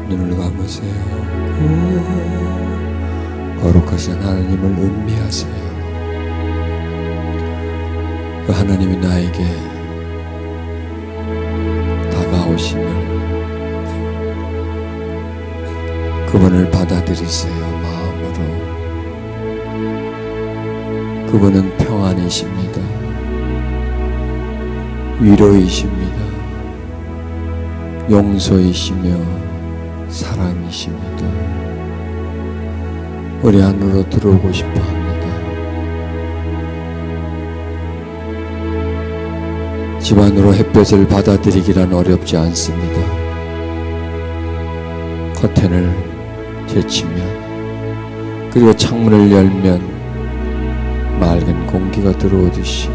눈을 감으세요. 거룩하신 하나님을 음미하세요. 그 하나님이 나에게 다가오심을, 그분을 받아들이세요. 마음으로. 그분은 평안이십니다. 위로이십니다. 용서이시며 사랑이십니다. 우리 안으로 들어오고 싶어 합니다. 집 안으로 햇볕을 받아들이기란 어렵지 않습니다. 커튼을 제치면, 그리고 창문을 열면 맑은 공기가 들어오듯이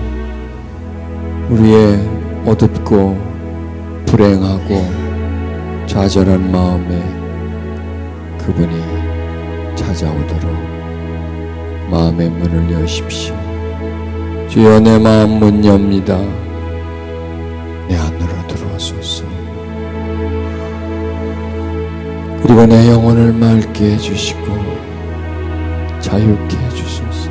우리의 어둡고 불행하고 좌절한 마음에 그분이 찾아오도록 마음의 문을 여십시오. 주여, 내 마음 문 엽니다. 내 안으로 들어오소서. 그리고 내 영혼을 맑게 해주시고 자유케 해주소서.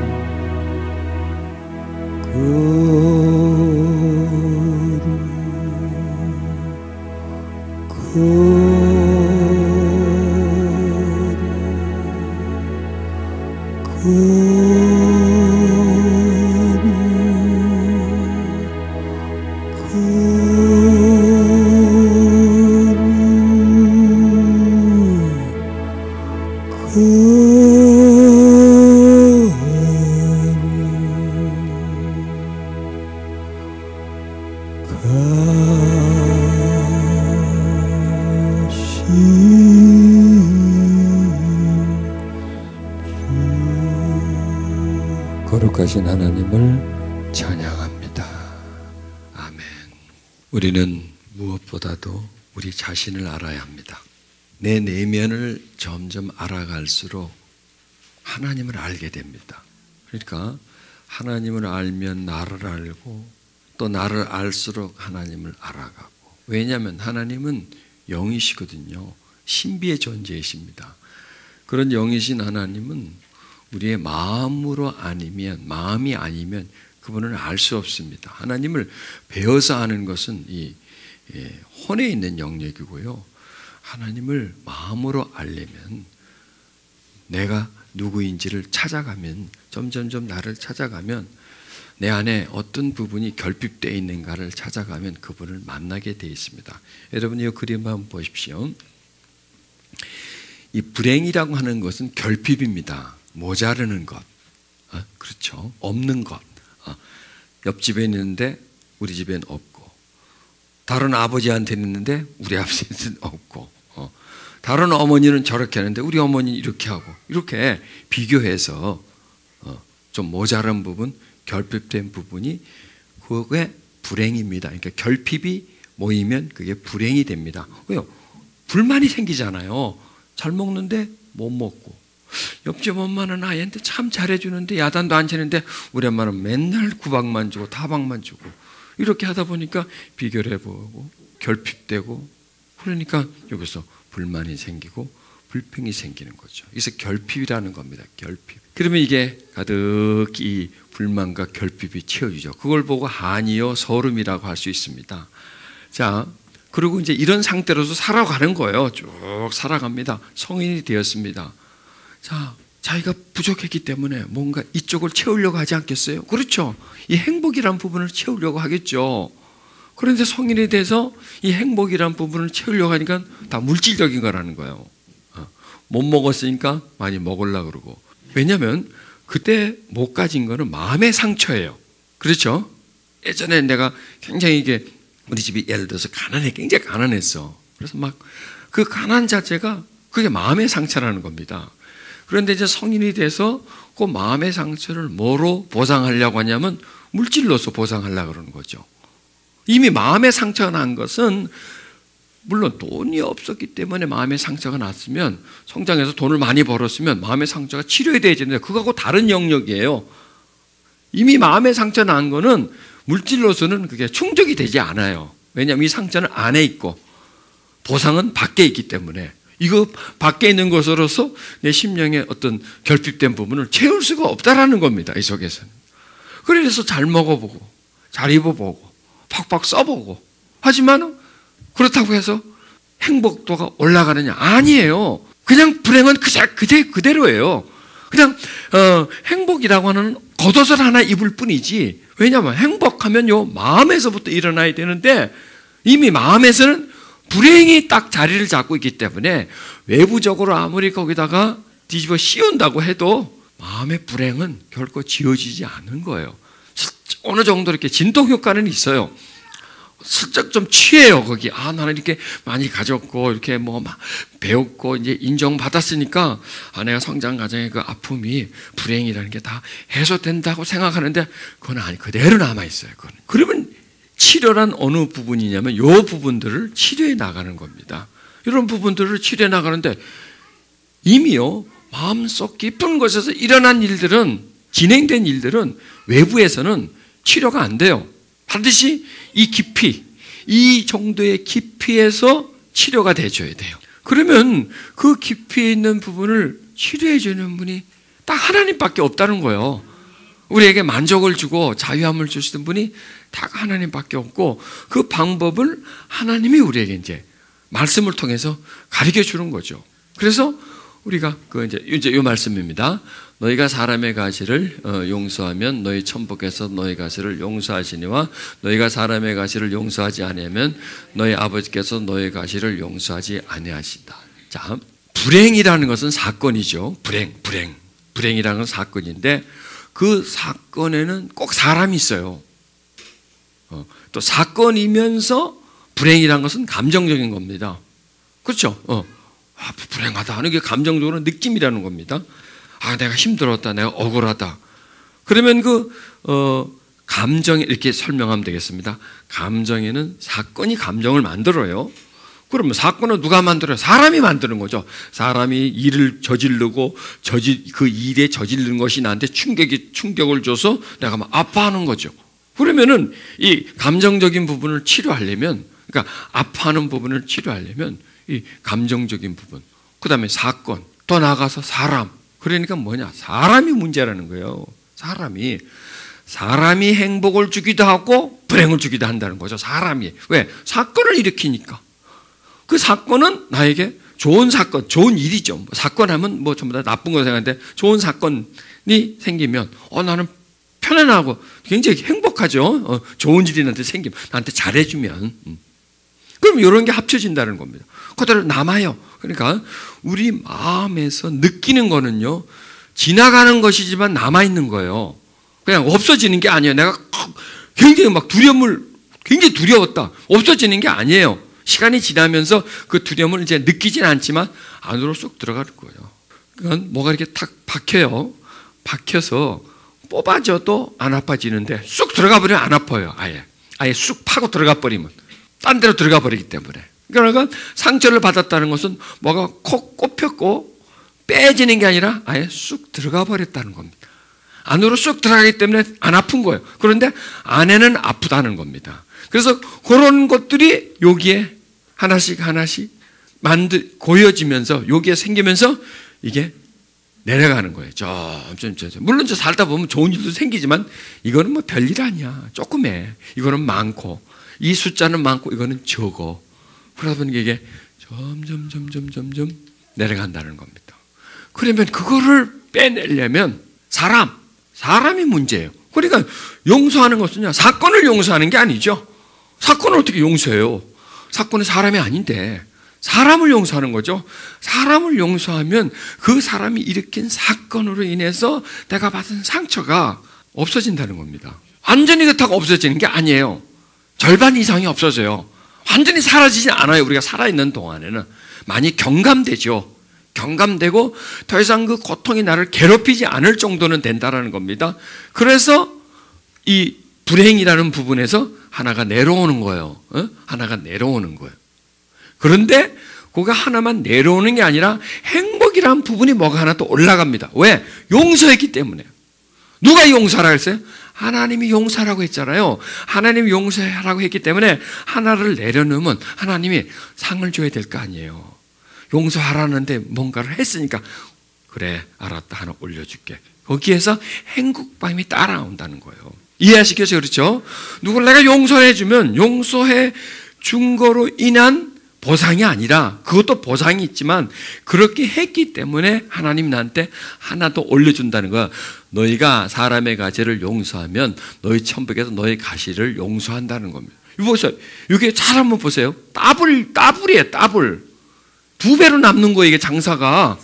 거룩하신 하나님을 찬양합니다. 아멘. 우리는 무엇보다도 우리 자신을 알아야 합니다. 내 내면을 점점 알아갈수록 하나님을 알게 됩니다. 그러니까 하나님을 알면 나를 알고, 또 나를 알수록 하나님을 알아가고. 왜냐하면 하나님은 영이시거든요. 신비의 존재이십니다. 그런 영이신 하나님은 우리의 마음으로 아니면, 마음이 아니면 그분을 알 수 없습니다. 하나님을 배워서 아는 것은 이 혼에 있는 영역이고요. 하나님을 마음으로 알려면, 내가 누구인지를 찾아가면, 점점점 나를 찾아가면, 내 안에 어떤 부분이 결핍되어 있는가를 찾아가면 그분을 만나게 되어 있습니다. 여러분, 이 그림 한번 보십시오. 이 불행이라고 하는 것은 결핍입니다. 모자르는 것, 그렇죠? 없는 것. 옆집에 있는데 우리 집엔 없고, 다른 아버지한테는 있는데 우리 아버지한테는 없고, 다른 어머니는 저렇게 하는데 우리 어머니는 이렇게 하고, 이렇게 비교해서 좀 모자란 부분, 결핍된 부분이, 그게 불행입니다. 그러니까 결핍이 모이면 그게 불행이 됩니다. 왜요? 불만이 생기잖아요. 잘 먹는데 못 먹고, 옆집 엄마는 아이한테 참 잘해주는데 야단도 안 치는데 우리 엄마는 맨날 구박만 주고 타박만 주고, 이렇게 하다 보니까 비교를 해보고 결핍되고, 그러니까 여기서 불만이 생기고 불평이 생기는 거죠. 그래서 결핍이라는 겁니다. 결핍. 그러면 이게 가득히 불만과 결핍이 채워지죠. 그걸 보고 한이요 서름이라고 할 수 있습니다. 자, 그리고 이제 이런 상태로서 살아가는 거예요. 쭉 살아갑니다. 성인이 되었습니다. 자, 자기가 부족했기 때문에 뭔가 이쪽을 채우려고 하지 않겠어요? 그렇죠. 이 행복이란 부분을 채우려고 하겠죠. 그런데 성인이 돼서 이 행복이란 부분을 채우려고 하니까 다 물질적인 거라는 거예요. 못 먹었으니까 많이 먹으려고 그러고. 왜냐하면 그때 못 가진 거는 마음의 상처예요. 그렇죠? 예전에 내가 굉장히 이게 우리 집이 예를 들어서 굉장히 가난했어. 그래서 막 그 가난 자체가 그게 마음의 상처라는 겁니다. 그런데 이제 성인이 돼서 그 마음의 상처를 뭐로 보상하려고 하냐면 물질로서 보상하려고 그러는 거죠. 이미 마음의 상처가 난 것은 물론 돈이 없었기 때문에 마음의 상처가 났으면 성장해서 돈을 많이 벌었으면 마음의 상처가 치료해야 되는데 그거하고 다른 영역이에요. 이미 마음의 상처 난 거는 물질로서는 그게 충족이 되지 않아요. 왜냐하면 이 상처는 안에 있고 보상은 밖에 있기 때문에 이거 밖에 있는 것으로서 내 심령의 어떤 결핍된 부분을 채울 수가 없다라는 겁니다. 이 속에서는. 그래서 잘 먹어보고 잘 입어보고 팍팍 써보고 하지만 그렇다고 해서 행복도가 올라가느냐? 아니에요. 그냥 불행은 그대로예요. 그냥 행복이라고 하는 겉옷을 하나 입을 뿐이지. 왜냐하면 행복하면 요 마음에서부터 일어나야 되는데 이미 마음에서는 불행이 딱 자리를 잡고 있기 때문에 외부적으로 아무리 거기다가 뒤집어 씌운다고 해도 마음의 불행은 결코 지워지지 않는 거예요. 어느 정도 이렇게 진동 효과는 있어요. 슬쩍 좀 취해요, 거기. 나는 이렇게 많이 가졌고, 이렇게 뭐 배웠고, 이제 인정받았으니까, 내가 성장 과정의 그 아픔이 불행이라는 게 다 해소된다고 생각하는데, 그건 그대로 남아있어요, 그건. 그러면 치료란 어느 부분이냐면, 요 부분들을 치료해 나가는 겁니다. 이런 부분들을 치료해 나가는데, 이미요, 마음속 깊은 곳에서 일어난 일들은, 진행된 일들은 외부에서는 치료가 안 돼요. 반드시 이 깊이, 이 정도의 깊이에서 치료가 돼줘야 돼요. 그러면 그 깊이에 있는 부분을 치료해 주는 분이 딱 하나님밖에 없다는 거예요. 우리에게 만족을 주고 자유함을 주시는 분이 딱 하나님밖에 없고 그 방법을 하나님이 우리에게 이제 말씀을 통해서 가르쳐 주는 거죠. 그래서 우리가 이제 이 말씀입니다. 너희가 사람의 가시를 용서하면 너희 천부께서 너희 가시를 용서하시니와 너희가 사람의 가시를 용서하지 아니하면 너희 아버지께서 너희 가시를 용서하지 아니하시다. 자, 불행이라는 것은 사건이죠. 불행이라는 건 사건인데 그 사건에는 꼭 사람이 있어요. 또 사건이면서 불행이라는 것은 감정적인 겁니다. 그렇죠? 불행하다 하는 게 감정적으로 느낌이라는 겁니다. 내가 힘들었다. 내가 억울하다. 그러면 감정에 이렇게 설명하면 되겠습니다. 감정에는 사건이 감정을 만들어요. 그러면 사건은 누가 만들어요? 사람이 만드는 거죠. 사람이 일을 저지르고 그 일에 저지르는 것이 나한테 충격을 줘서 내가 막 아파하는 거죠. 그러면은 이 감정적인 부분을 치료하려면, 그러니까 아파하는 부분을 치료하려면 이 감정적인 부분, 그 다음에 사건, 또 나아가서 사람. 그러니까 뭐냐? 사람이 문제라는 거예요. 사람이 행복을 주기도 하고 불행을 주기도 한다는 거죠. 사람이. 왜? 사건을 일으키니까. 그 사건은 나에게 좋은 사건, 좋은 일이죠. 사건하면 뭐 전부 다 나쁜 거 생각하는데 좋은 사건이 생기면 나는 편안하고 굉장히 행복하죠. 좋은 일이 나한테 생기면, 나한테 잘해주면. 그럼 이런 게 합쳐진다는 겁니다. 그대로 남아요. 그러니까 우리 마음에서 느끼는 거는요, 지나가는 것이지만 남아있는 거예요. 그냥 없어지는 게 아니에요. 내가 굉장히 굉장히 두려웠다. 없어지는 게 아니에요. 시간이 지나면서 그 두려움을 이제 느끼진 않지만 안으로 쏙 들어가는 거예요. 그건 뭐가 이렇게 탁 박혀요. 박혀서 뽑아져도 안 아파지는데 쑥 들어가 버리면 안 아파요. 아예 쑥 파고 들어가 버리면. 딴 데로 들어가 버리기 때문에. 그러니까 상처를 받았다는 것은 뭐가 콕 꼽혔고 빼지는 게 아니라 아예 쑥 들어가 버렸다는 겁니다. 안으로 쑥 들어가기 때문에 안 아픈 거예요. 그런데 안에는 아프다는 겁니다. 그래서 그런 것들이 여기에 하나씩 고여지면서 여기에 생기면서 이게 내려가는 거예요. 점점. 물론 살다 보면 좋은 일도 생기지만 이거는 뭐 별일 아니야. 조금해. 이거는 많고. 이 숫자는 많고 이거는 적어. 그러다 보니까 이게 점점 내려간다는 겁니다. 그러면 그거를 빼내려면 사람이 문제예요. 그러니까 용서하는 것은요, 사건을 용서하는 게 아니죠. 사건을 어떻게 용서해요? 사건은 사람이 아닌데, 사람을 용서하는 거죠. 사람을 용서하면 그 사람이 일으킨 사건으로 인해서 내가 받은 상처가 없어진다는 겁니다. 완전히 그렇다고 없어지는 게 아니에요. 절반 이상이 없어져요. 완전히 사라지지 않아요. 우리가 살아있는 동안에는. 많이 경감되죠. 경감되고 더 이상 그 고통이 나를 괴롭히지 않을 정도는 된다는 겁니다. 그래서 이 불행이라는 부분에서 하나가 내려오는 거예요. 하나가 내려오는 거예요. 그런데 그거 하나만 내려오는 게 아니라 행복이라는 부분이 뭐가 하나 또 올라갑니다. 왜? 용서했기 때문에. 누가 용서하라고 했어요? 하나님이 용서하라고 했잖아요. 하나님이 용서하라고 했기 때문에 하나를 내려놓으면 하나님이 상을 줘야 될 거 아니에요. 용서하라는데 뭔가를 했으니까 그래 알았다 하나 올려줄게. 거기에서 행복감이 따라온다는 거예요. 이해하시겠어요? 그렇죠? 누굴 내가 용서해 주면 용서해 준 거로 인한 보상이 아니라 그것도 보상이 있지만 그렇게 했기 때문에 하나님 나한테 하나 더 올려준다는 거야. 너희가 사람의 가시를 용서하면 너희 천국에서 너희 가시를 용서한다는 겁니다. 이거 보세요. 이게 잘 한번 보세요. 따블이에요. 따블. 2배로 남는 거예요. 이게 장사가.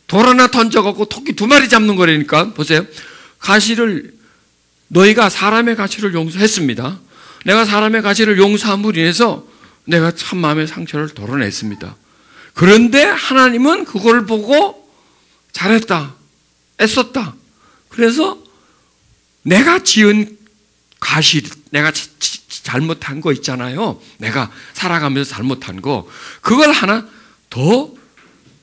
돌 하나 던져갖고 토끼 2마리 잡는 거라니까. 보세요. 가시를 너희가 사람의 가시를 용서했습니다. 내가 사람의 가시를 용서함으로 인해서 내가 참 마음의 상처를 덜어냈습니다. 그런데 하나님은 그걸 보고 잘했다, 애썼다. 그래서 내가 지은 가시, 내가 잘못한 거 있잖아요. 내가 살아가면서 잘못한 거, 그걸 하나 더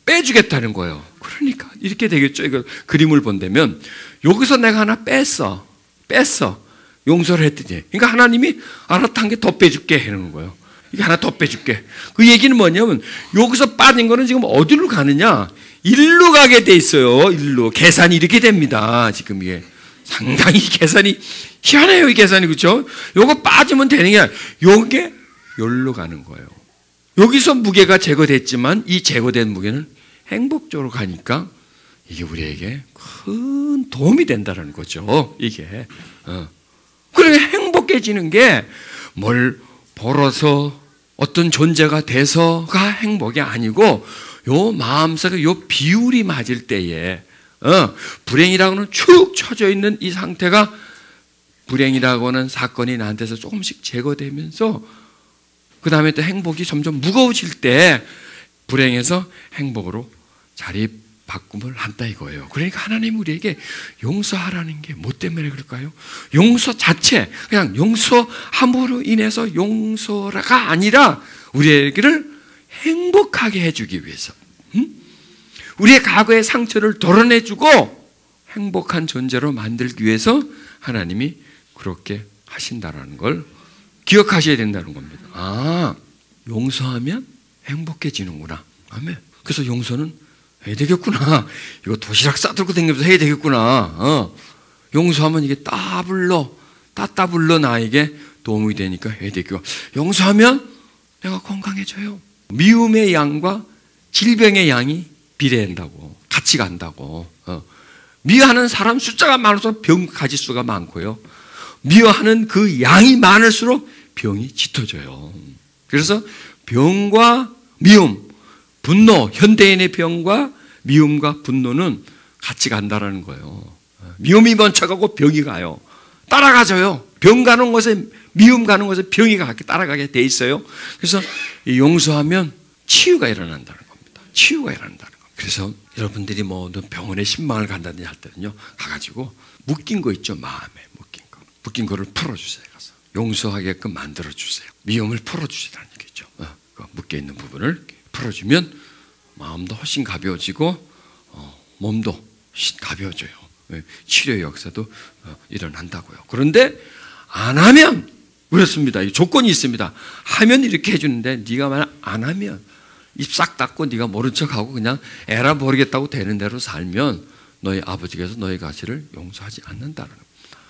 빼주겠다는 거예요. 그러니까 이렇게 되겠죠. 이거 그림을 본다면 여기서 내가 하나 뺐어. 용서를 했더니, 그러니까 하나님이 알았다 한 게 더 빼줄게 하는 거예요. 이게 하나 더 빼줄게. 그 얘기는 뭐냐면 여기서 빠진 거는 지금 어디로 가느냐? 일로 가게 돼 있어요. 일로. 계산이 이렇게 됩니다. 지금 이게 상당히 계산이 희한해요. 이 계산이. 그렇죠? 요거 빠지면 되는 게 아니라 요게 여기로 가는 거예요. 여기서 무게가 제거됐지만 이 제거된 무게는 행복적으로 가니까 이게 우리에게 큰 도움이 된다는 거죠. 이게. 그러니까 행복해지는 게 뭘 벌어서 어떤 존재가 돼서가 행복이 아니고 요 마음속에 요 비율이 맞을 때에 불행이라고는 축 처져 있는 이 상태가 불행이라고 하는 사건이 나한테서 조금씩 제거되면서 그 다음에 또 행복이 점점 무거워질 때 불행에서 행복으로 자리 바꿈을 한다 이거예요. 그러니까 하나님 우리에게 용서하라는 게 뭐 때문에 그럴까요? 용서 자체, 그냥 용서함으로 인해서 용서가 아니라 우리에게를 행복하게 해주기 위해서, 우리의 과거의 상처를 덜어내주고 행복한 존재로 만들기 위해서 하나님이 그렇게 하신다는 걸 기억하셔야 된다는 겁니다. 아, 용서하면 행복해지는구나. 아멘. 그래서 용서는 해야 되겠구나. 이거 도시락 싸들고 다니면서 해야 되겠구나. 용서하면 이게 따따블러 나에게 도움이 되니까 해야 되겠고, 용서하면 내가 건강해져요. 미움의 양과 질병의 양이 비례한다고, 같이 간다고. 미워하는 사람 숫자가 많아서 병 가지수가 많고요. 미워하는 그 양이 많을수록 병이 짙어져요. 그래서 병과 미움, 분노, 현대인의 병과 미움과 분노는 같이 간다라는 거예요. 미움이 먼저 가고 병이 가요. 따라가져요. 병 가는 곳에 미움 가는 곳에 병이 따라가게 돼 있어요. 그래서 용서하면 치유가 일어난다는 겁니다. 치유가 일어난다는 겁니다. 그래서 여러분들이 뭐 병원에 신방을 간다든지 할 때는요, 가가지고 묶인 거 있죠. 마음에 묶인 거를 풀어주세요. 가서 용서하게끔 만들어주세요. 미움을 풀어주시라는 얘기죠. 그 묶여 있는 부분을 풀어주면 마음도 훨씬 가벼워지고 몸도 훨씬 가벼워져요. 치료의 역사도 일어난다고요. 그런데 안 하면 그렇습니다. 조건이 있습니다. 하면 이렇게 해주는데 네가 만약 안 하면 입 싹 닫고 네가 모른 척하고 그냥 에라 모르겠다고 되는 대로 살면 너희 아버지께서 너희 가시를 용서하지 않는다는 겁니다.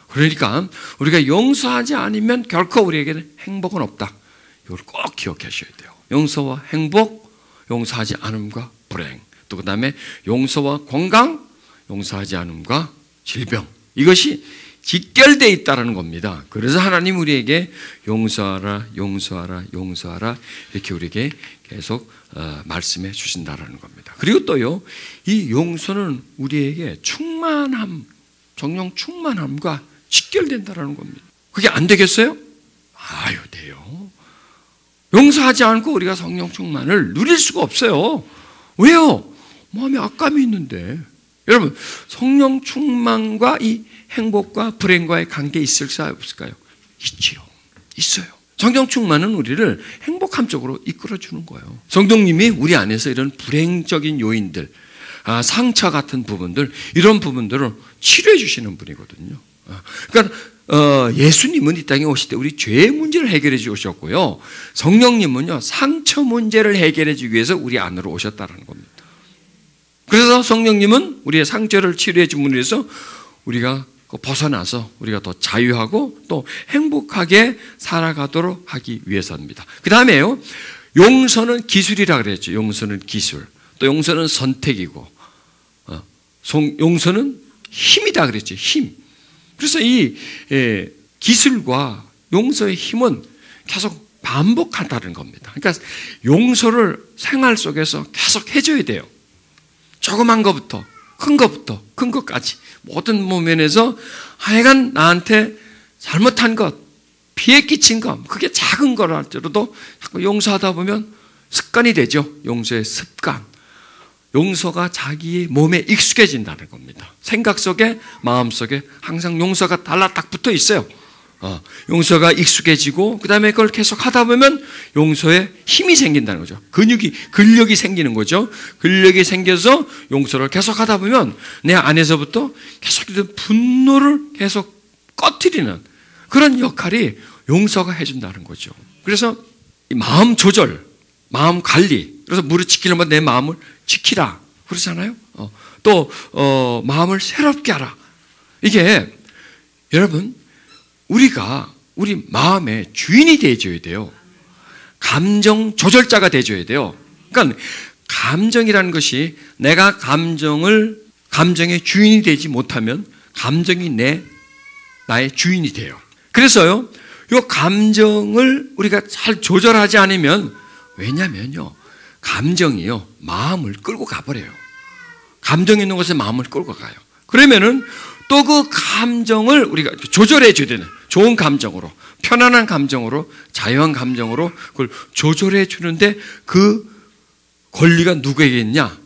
그러니까 우리가 용서하지 않으면 결코 우리에게는 행복은 없다. 이걸 꼭 기억하셔야 돼요. 용서와 행복, 용서하지 않음과 불행, 또 그 다음에 용서와 건강, 용서하지 않음과 질병. 이것이 직결되어 있다는 겁니다. 그래서 하나님 우리에게 용서하라, 용서하라, 용서하라 이렇게 우리에게 계속 말씀해 주신다는 겁니다. 그리고 또요, 이 용서는 우리에게 충만함, 성령 충만함과 직결된다는 겁니다. 그게 안 되겠어요? 아유, 돼요. 용서하지 않고 우리가 성령 충만을 누릴 수가 없어요. 왜요? 마음에 악감이 있는데. 여러분, 성령 충만과 이 행복과 불행과의 관계 있을까요? 없을까요? 있지요. 있어요. 성령 충만은 우리를 행복함 쪽으로 이끌어주는 거예요. 성령님이 우리 안에서 이런 불행적인 요인들, 상처 같은 부분들, 이런 부분들을 치료해 주시는 분이거든요. 그러니까 예수님은 이 땅에 오실 때 우리 죄의 문제를 해결해 주셨고요. 성령님은요, 상처 문제를 해결해 주기 위해서 우리 안으로 오셨다는 겁니다. 그래서 성령님은 우리의 상처를 치료해 주기 위해서 우리가 벗어나서 우리가 더 자유하고 또 행복하게 살아가도록 하기 위해서입니다. 그 다음에요, 용서는 기술이라 그랬죠. 용서는 기술. 또 용서는 선택이고, 용서는 힘이다 그랬죠. 힘. 그래서 이 기술과 용서의 힘은 계속 반복한다는 겁니다. 그러니까 용서를 생활 속에서 계속 해줘야 돼요. 조그만 것부터 큰 것부터 큰 것까지 모든 면에서 하여간 나한테 잘못한 것, 피해 끼친 것, 그게 작은 거랄지라도 자꾸 용서하다 보면 습관이 되죠. 용서의 습관. 용서가 자기의 몸에 익숙해진다는 겁니다. 생각 속에, 마음 속에 항상 용서가 달라딱 붙어 있어요. 용서가 익숙해지고 그 다음에 그걸 계속 하다 보면 용서에 힘이 생긴다는 거죠. 근력이 생기는 거죠. 근력이 생겨서 용서를 계속 하다 보면 내 안에서부터 계속 분노를 계속 꺼트리는 그런 역할이 용서가 해준다는 거죠. 그래서 이 마음 조절, 마음 관리, 그래서 무릇 지키려면 내 마음을 지키라 그러잖아요. 또 마음을 새롭게 하라. 이게 여러분, 우리가 우리 마음의 주인이 되어줘야 돼요. 감정 조절자가 되어줘야 돼요. 그러니까 감정이라는 것이 내가 감정의 주인이 되지 못하면 감정이 나의 주인이 돼요. 그래서요, 이 감정을 우리가 잘 조절하지 않으면, 왜냐면요, 감정이요, 마음을 끌고 가버려요. 감정이 있는 곳에 마음을 끌고 가요. 그러면은 또 그 감정을 우리가 조절해 줘야 되는, 좋은 감정으로, 편안한 감정으로, 자유한 감정으로 그걸 조절해 주는데 그 권리가 누구에게 있냐?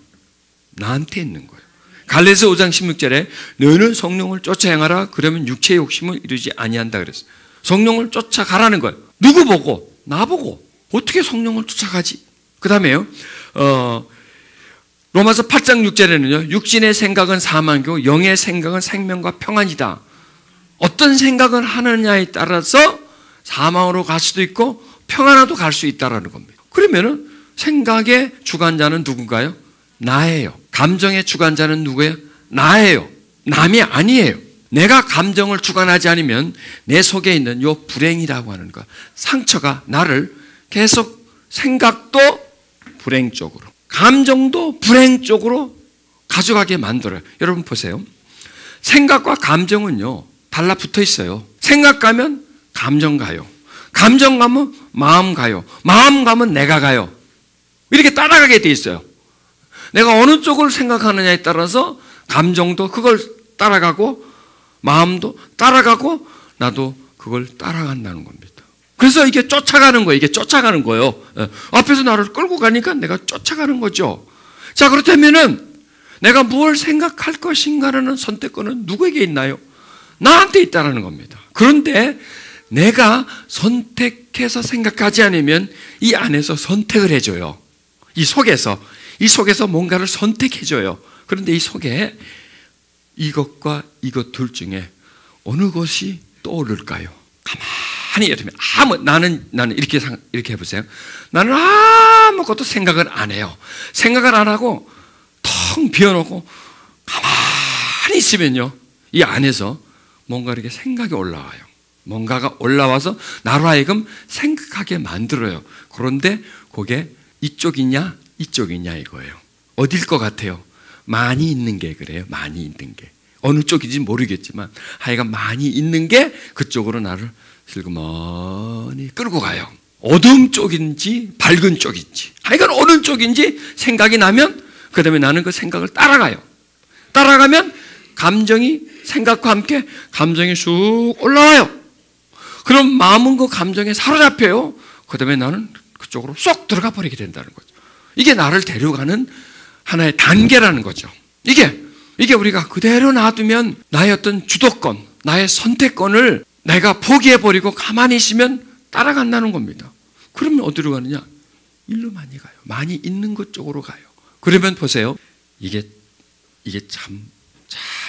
나한테 있는 거예요. 갈라디아서 5장 16절에 너희는 성령을 쫓아 행하라. 그러면 육체의 욕심을 이루지 아니한다 그랬어요. 성령을 쫓아가라는 거예요. 누구 보고? 나 보고. 어떻게 성령을 쫓아가지? 그 다음에요, 로마서 8장 6절에는요, 육신의 생각은 사망이고 영의 생각은 생명과 평안이다. 어떤 생각을 하느냐에 따라서 사망으로 갈 수도 있고 평안으로 갈 수 있다라는 겁니다. 그러면은 생각의 주관자는 누군가요? 나예요. 감정의 주관자는 누구예요? 나예요. 남이 아니에요. 내가 감정을 주관하지 않으면 내 속에 있는 요 불행이라고 하는 것, 상처가 나를 계속 생각도 불행 쪽으로, 감정도 불행 쪽으로 가져가게 만들어요. 여러분 보세요. 생각과 감정은요, 달라붙어 있어요. 생각 가면 감정 가요. 감정 가면 마음 가요. 마음 가면 내가 가요. 이렇게 따라가게 돼 있어요. 내가 어느 쪽을 생각하느냐에 따라서 감정도 그걸 따라가고 마음도 따라가고 나도 그걸 따라간다는 겁니다. 그래서 이게 쫓아가는 거예요. 이게 쫓아가는 거예요. 앞에서 나를 끌고 가니까 내가 쫓아가는 거죠. 자, 그렇다면은 내가 무엇을 생각할 것인가라는 선택권은 누구에게 있나요? 나한테 있다는 겁니다. 그런데 내가 선택해서 생각하지 않으면 이 안에서 선택을 해줘요. 이 속에서 뭔가를 선택해줘요. 그런데 이 속에 이것과 이것 둘 중에 어느 것이 떠오를까요? 가만히 여러분, 나는 이렇게 해보세요. 나는 아무것도 생각을 안 해요. 생각을 안 하고 텅 비워놓고 가만히 있으면요, 이 안에서 뭔가 이렇게 생각이 올라와요. 뭔가가 올라와서 나로 하여금 생각하게 만들어요. 그런데 그게 이쪽이냐 이쪽이냐 이거예요. 어딜 것 같아요? 많이 있는 게 그래요. 많이 있는 게. 어느 쪽인지 모르겠지만 하여간 많이 있는 게 그쪽으로 나를 슬그머니 끌고 가요. 어두움 쪽인지 밝은 쪽인지 하여간 어느 쪽인지 생각이 나면 그 다음에 나는 그 생각을 따라가요. 따라가면 감정이 생각과 함께 감정이 쑥 올라와요. 그럼 마음은 그 감정에 사로잡혀요. 그 다음에 나는 그쪽으로 쏙 들어가 버리게 된다는 거죠. 이게 나를 데려가는 하나의 단계라는 거죠. 이게 우리가 그대로 놔두면 나의 어떤 주도권, 나의 선택권을 내가 포기해버리고 가만히 있으면 따라간다는 겁니다. 그러면 어디로 가느냐? 일로 많이 가요. 많이 있는 것 쪽으로 가요. 그러면 보세요. 이게 참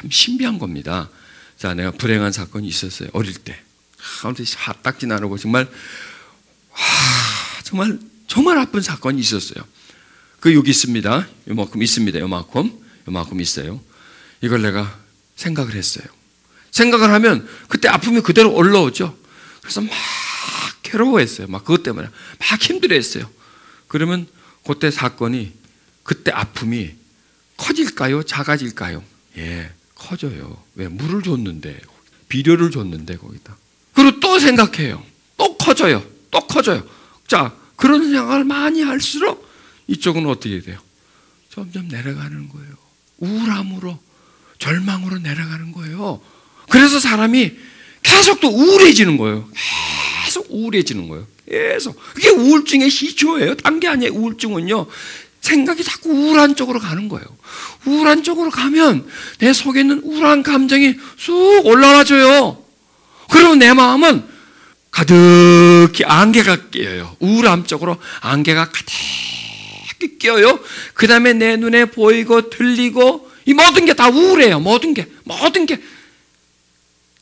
신비한 겁니다. 자, 내가 불행한 사건이 있었어요. 어릴 때. 화딱지 나르고 정말 아픈 사건이 있었어요. 그 여기 있습니다. 요만큼 있습니다. 요만큼 있어요. 이걸 내가 생각을 했어요. 생각을 하면 그때 아픔이 그대로 올라오죠. 그래서 막 괴로워했어요. 막 그것 때문에 막 힘들어했어요. 그러면 그때 사건이 그때 아픔이 커질까요? 작아질까요? 예, 커져요. 왜? 물을 줬는데, 비료를 줬는데 거기다. 그리고 또 생각해요. 또 커져요. 또 커져요. 자, 그런 생각을 많이 할수록 이쪽은 어떻게 돼요? 점점 내려가는 거예요. 우울함으로, 절망으로 내려가는 거예요. 그래서 사람이 계속 또 우울해지는 거예요. 계속 우울해지는 거예요. 계속. 그게 우울증의 시초예요. 딴 게 아니에요. 우울증은요. 생각이 자꾸 우울한 쪽으로 가는 거예요. 우울한 쪽으로 가면 내 속에 있는 우울한 감정이 쑥 올라와줘요. 그러면 내 마음은 가득히 안개가 끼어요. 우울함 쪽으로 안개가 가득히 끼어요. 그 다음에 내 눈에 보이고 들리고 이 모든 게 다 우울해요. 모든 게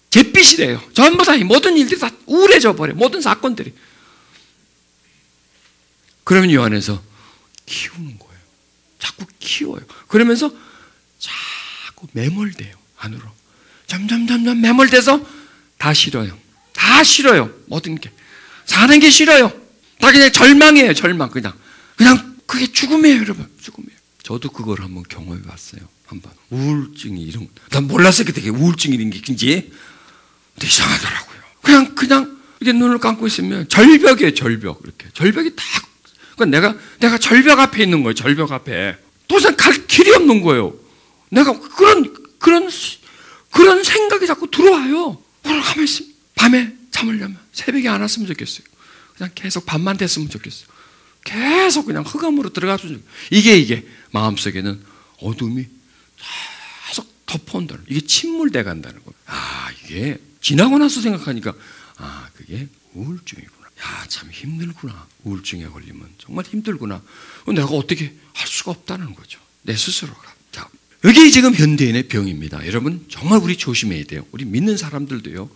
잿빛이래요. 전부 다 이 모든 일들이 다 우울해져 버려요. 모든 사건들이. 그러면 이 안에서 키우는 거예요. 자꾸 키워요. 그러면서 자꾸 매몰돼요. 안으로. 점점 매몰돼서 다 싫어요. 다 싫어요. 모든 게. 사는 게 싫어요. 다 그냥 절망이에요. 절망. 그냥 그게 죽음이에요. 여러분. 죽음이에요. 저도 그걸 한번 경험해 봤어요. 한번. 우울증이 이런, 난 몰랐어요. 그때 우울증이 이런 게 뭔지. 근데 이상하더라고요. 그냥 이렇게 눈을 감고 있으면 절벽이에요. 절벽. 이렇게. 절벽이 딱. 그러니까 내가 절벽 앞에 있는 거예요. 절벽 앞에. 도대체 갈 길이 없는 거예요. 내가 그런 생각이 자꾸 들어와요. 가만히 있으면 밤에 잠을 자면 새벽에 안 왔으면 좋겠어요. 그냥 계속 밤만 됐으면 좋겠어요. 계속 그냥 흑암으로 들어갔으면 좋겠어요. 이게 마음속에는 어둠이 계속 덮어온다는, 이게 침몰돼 간다는 거예요. 이게 지나고 나서 생각하니까 그게 우울증이구나. 참 힘들구나. 우울증에 걸리면 정말 힘들구나. 내가 어떻게 할 수가 없다는 거죠. 내 스스로가. 자, 이게 지금 현대인의 병입니다. 여러분 정말 우리 조심해야 돼요. 우리 믿는 사람들도요.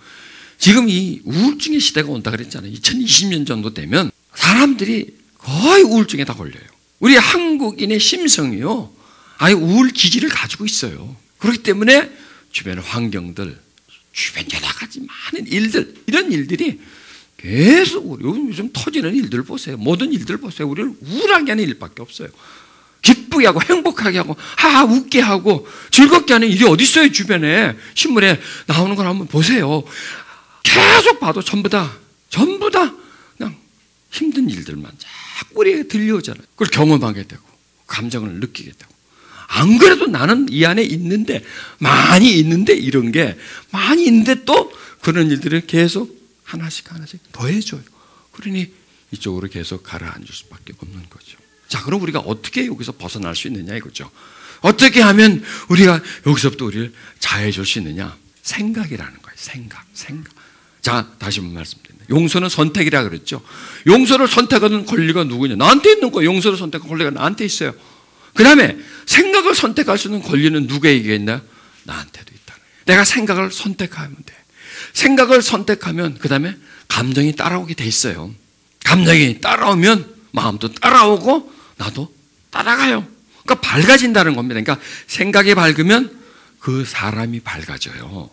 지금 이 우울증의 시대가 온다 그랬잖아요. 2020년 정도 되면 사람들이 거의 우울증에 다 걸려요. 우리 한국인의 심성이요. 아예 우울 기질을 가지고 있어요. 그렇기 때문에 주변 환경들, 주변 여러 가지 많은 일들, 이런 일들이 계속 요즘 터지는 일들 보세요. 모든 일들 보세요. 우리를 우울하게 하는 일밖에 없어요. 기쁘게 하고 행복하게 하고 웃게 하고 즐겁게 하는 일이 어디 있어요. 주변에 신문에 나오는 걸 한번 보세요. 계속 봐도 전부 다 그냥 힘든 일들만 자꾸 우리에게 들려오잖아요. 그걸 경험하게 되고 감정을 느끼게 되고, 안 그래도 나는 이 안에 있는데, 많이 있는데, 이런 게 많이 있는데 또 그런 일들을 계속 하나씩 더해줘요. 그러니 이쪽으로 계속 가라앉을 수밖에 없는 거죠. 자, 그럼 우리가 어떻게 여기서 벗어날 수 있느냐 이거죠. 어떻게 하면 우리가 여기서부터 우리를 자해줄 수 있느냐? 생각이라는 거예요. 생각. 자, 다시 한번 말씀드립니다. 용서는 선택이라 그랬죠. 용서를 선택하는 권리가 누구냐? 나한테 있는 거예요. 용서를 선택하는 권리가 나한테 있어요. 그 다음에 생각을 선택할 수 있는 권리는 누구에게 있나요? 나한테도 있다. 내가 생각을 선택하면 돼. 생각을 선택하면 그 다음에 감정이 따라오게 돼 있어요. 감정이 따라오면 마음도 따라오고 나도 따라가요. 그러니까 밝아진다는 겁니다. 그러니까 생각이 밝으면 그 사람이 밝아져요.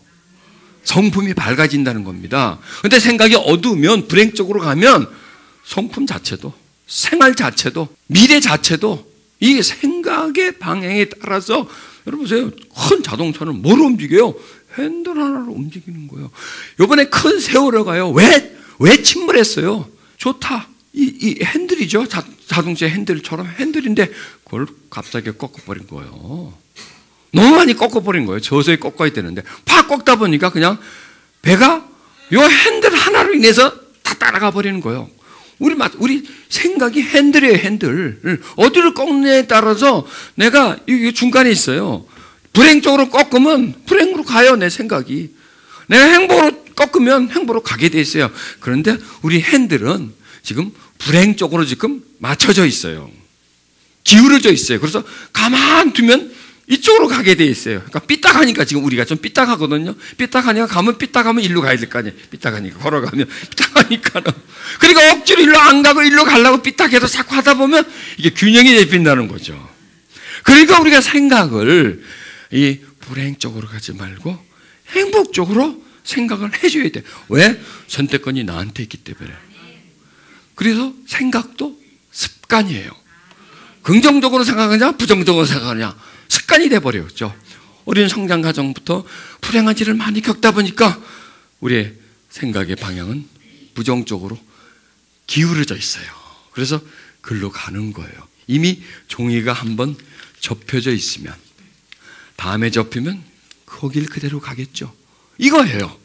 성품이 밝아진다는 겁니다. 그런데 생각이 어두우면, 불행 쪽으로 가면 성품 자체도, 생활 자체도, 미래 자체도 이 생각의 방향에 따라서 여러분 보세요. 큰 자동차는 뭐로 움직여요? 핸들 하나로 움직이는 거예요. 이번에 큰 세월호가요. 왜 침몰했어요? 좋다. 이 핸들이죠. 자동차 핸들처럼 핸들인데 그걸 갑자기 꺾어버린 거예요. 너무 많이 꺾어버린 거예요. 저서히 꺾어야 되는데 팍 꺾다 보니까 그냥 배가 이 핸들 하나로 인해서 다 따라가 버리는 거예요. 우리 생각이 핸들이에요. 핸들. 어디를 꺾느냐에 따라서 내가 이게 중간에 있어요. 불행 쪽으로 꺾으면 불행으로 가요. 내 생각이. 내가 행복으로 꺾으면 행복으로 가게 돼 있어요. 그런데 우리 핸들은 지금 불행 쪽으로 지금 맞춰져 있어요. 기울어져 있어요. 그래서 가만 두면 이쪽으로 가게 돼 있어요. 그러니까 삐딱하니까 지금 우리가 좀 삐딱하거든요. 삐딱하니까 가면 삐딱하면 일로 가야 될 거 아니에요. 삐딱하니까 걸어가면 삐딱하니까는. 그러니까 억지로 일로 안 가고 일로 가려고 삐딱해서 자꾸 하다 보면 이게 균형이 잡힌다는 거죠. 그러니까 우리가 생각을 이 불행 쪽으로 가지 말고 행복 쪽으로 생각을 해줘야 돼. 왜? 선택권이 나한테 있기 때문에. 그래서 생각도 습관이에요. 긍정적으로 생각하냐 부정적으로 생각하냐 습관이 돼버렸죠. 어린 성장 과정부터 불행한 일을 많이 겪다 보니까 우리의 생각의 방향은 부정적으로 기울어져 있어요. 그래서 글로 가는 거예요. 이미 종이가 한번 접혀져 있으면 다음에 접히면 거길 그대로 가겠죠. 이거예요.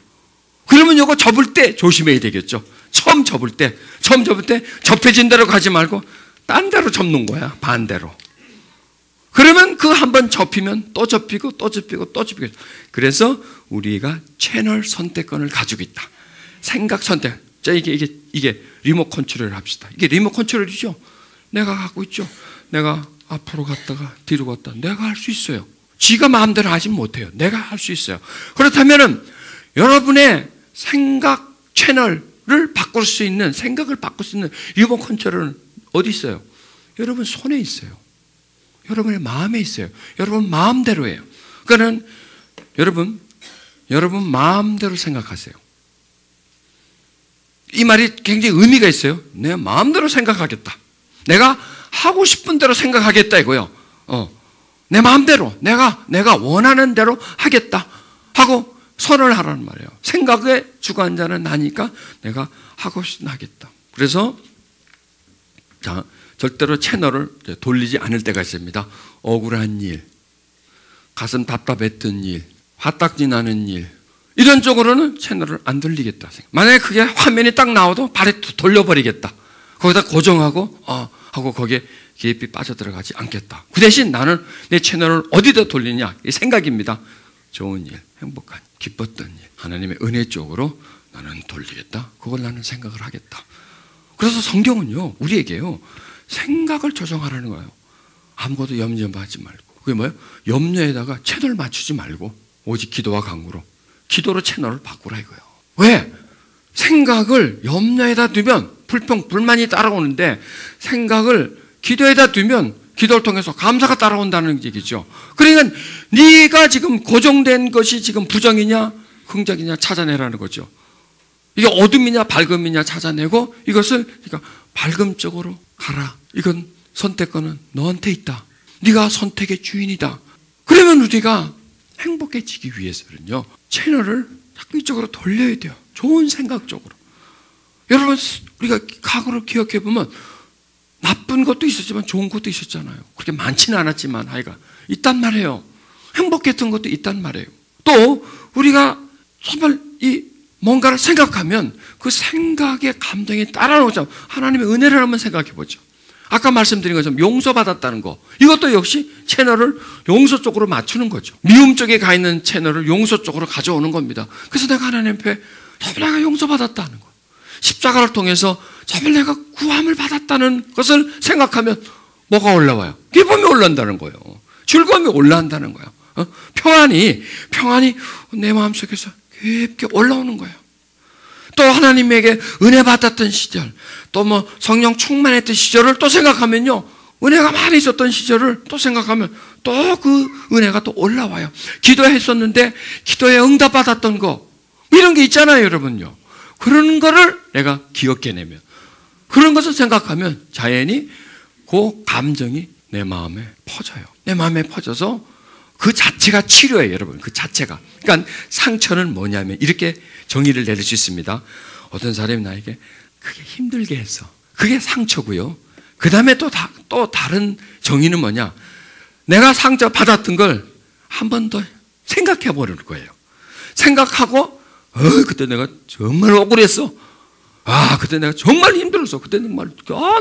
그러면 이거 접을 때 조심해야 되겠죠. 처음 접을 때 접혀진 대로 가지 말고 딴 데로 접는 거야. 반대로. 그러면 그 한번 접히면 또 접히고 또 접히고 또 접히고. 그래서 우리가 채널 선택권을 가지고 있다. 생각 선택. 자, 이게 리모트 컨트롤을 합시다. 이게 리모트 컨트롤이죠. 내가 갖고 있죠. 내가 앞으로 갔다가 뒤로 갔다. 내가 할 수 있어요. 지가 마음대로 하지 못해요. 내가 할 수 있어요. 그렇다면은 여러분의 생각 채널을 바꿀 수 있는, 생각을 바꿀 수 있는 리모트 컨트롤은 어디 있어요? 여러분 손에 있어요. 여러분의 마음에 있어요. 여러분 마음대로예요. 그러니까 여러분 마음대로 생각하세요. 이 말이 굉장히 의미가 있어요. 내 마음대로 생각하겠다. 내가 하고 싶은 대로 생각하겠다 이거요. 내 마음대로 내가 원하는 대로 하겠다 하고 선언을 하라는 말이에요. 생각의 주관자는 나니까 내가 하고 싶은 대로 하겠다. 그래서 자, 절대로 채널을 돌리지 않을 때가 있습니다. 억울한 일, 가슴 답답했던 일, 화딱지 나는 일, 이런 쪽으로는 채널을 안 돌리겠다. 만약에 그게 화면이 딱 나와도 발에 돌려버리겠다. 거기다 고정하고 하고 거기에 깊이 빠져들어가지 않겠다. 그 대신 나는 내 채널을 어디다 돌리냐? 이 생각입니다. 좋은 일, 행복한, 기뻤던 일, 하나님의 은혜 쪽으로 나는 돌리겠다. 그걸 나는 생각을 하겠다. 그래서 성경은요, 우리에게요, 생각을 조정하라는 거예요. 아무것도 염려하지 말고. 그게 뭐예요? 염려에다가 채널 맞추지 말고 오직 기도와 간구로. 기도로 채널을 바꾸라 이거예요. 왜? 생각을 염려에다 두면 불평, 불만이 따라오는데 생각을 기도에다 두면 기도를 통해서 감사가 따라온다는 얘기죠. 그러니까 네가 지금 고정된 것이 지금 부정이냐 긍정이냐 찾아내라는 거죠. 이게 어둠이냐 밝음이냐 찾아내고 이것을 그러니까 밝음 쪽으로 가라. 이건 선택권은 너한테 있다. 네가 선택의 주인이다. 그러면 우리가 행복해지기 위해서는요, 채널을 자꾸 이쪽으로 돌려야 돼요. 좋은 생각 쪽으로. 여러분, 우리가 과거를 기억해 보면 나쁜 것도 있었지만 좋은 것도 있었잖아요. 그렇게 많지는 않았지만 하여간 있단 말이에요. 행복했던 것도 있단 말이에요. 또 우리가 정말 이 뭔가를 생각하면 그 생각의 감정이 따라오죠. 하나님의 은혜를 한번 생각해 보죠. 아까 말씀드린 것처럼 용서받았다는 거, 이것도 역시 채널을 용서 쪽으로 맞추는 거죠. 미움 쪽에 가 있는 채널을 용서 쪽으로 가져오는 겁니다. 그래서 내가 하나님 앞에 정말 내가 용서받았다는 거, 십자가를 통해서 정말 내가 구함을 받았다는 것을 생각하면 뭐가 올라와요? 기쁨이 올라온다는 거예요. 즐거움이 올라온다는 거예요. 평안이 내 마음속에서 깊게 올라오는 거예요. 또 하나님에게 은혜 받았던 시절, 또 뭐 성령 충만했던 시절을 또 생각하면요, 은혜가 많이 있었던 시절을 또 생각하면 또 그 은혜가 또 올라와요. 기도했었는데 기도에 응답받았던 거, 이런 게 있잖아요, 여러분요. 그런 거를 내가 기억해내면, 그런 것을 생각하면 자연히 그 감정이 내 마음에 퍼져요. 내 마음에 퍼져서 그 자체가 치료예요, 여러분. 그 자체가. 그러니까 상처는 뭐냐면 이렇게 정의를 내릴 수 있습니다. 어떤 사람이 나에게 그게 힘들게 했어. 그게 상처고요. 그 다음에 또 다른 정의는 뭐냐? 내가 상처 받았던 걸 한 번 더 생각해 보는 거예요. 생각하고 그때 내가 정말 억울했어. 그때 내가 정말 힘들었어. 그때 정말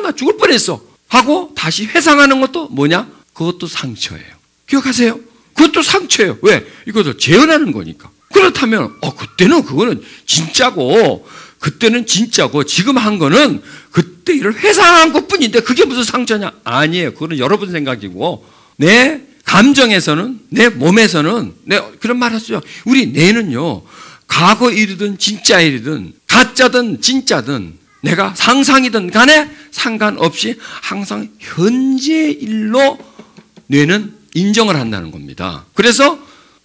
나 죽을 뻔했어. 하고 다시 회상하는 것도 뭐냐? 그것도 상처예요. 기억하세요? 그것도 상처예요. 왜? 이것도 재현하는 거니까. 그렇다면 그때는 그거는 진짜고 그때는 진짜고 지금 한 거는 그때 일을 회상한 것뿐인데 그게 무슨 상처냐? 아니에요. 그거는 여러분 생각이고 내 감정에서는 내 몸에서는 그런 말 하죠. 우리 뇌는요. 과거 일이든 진짜 일이든 가짜든 진짜든 내가 상상이든 간에 상관없이 항상 현재 일로 뇌는 인정을 한다는 겁니다. 그래서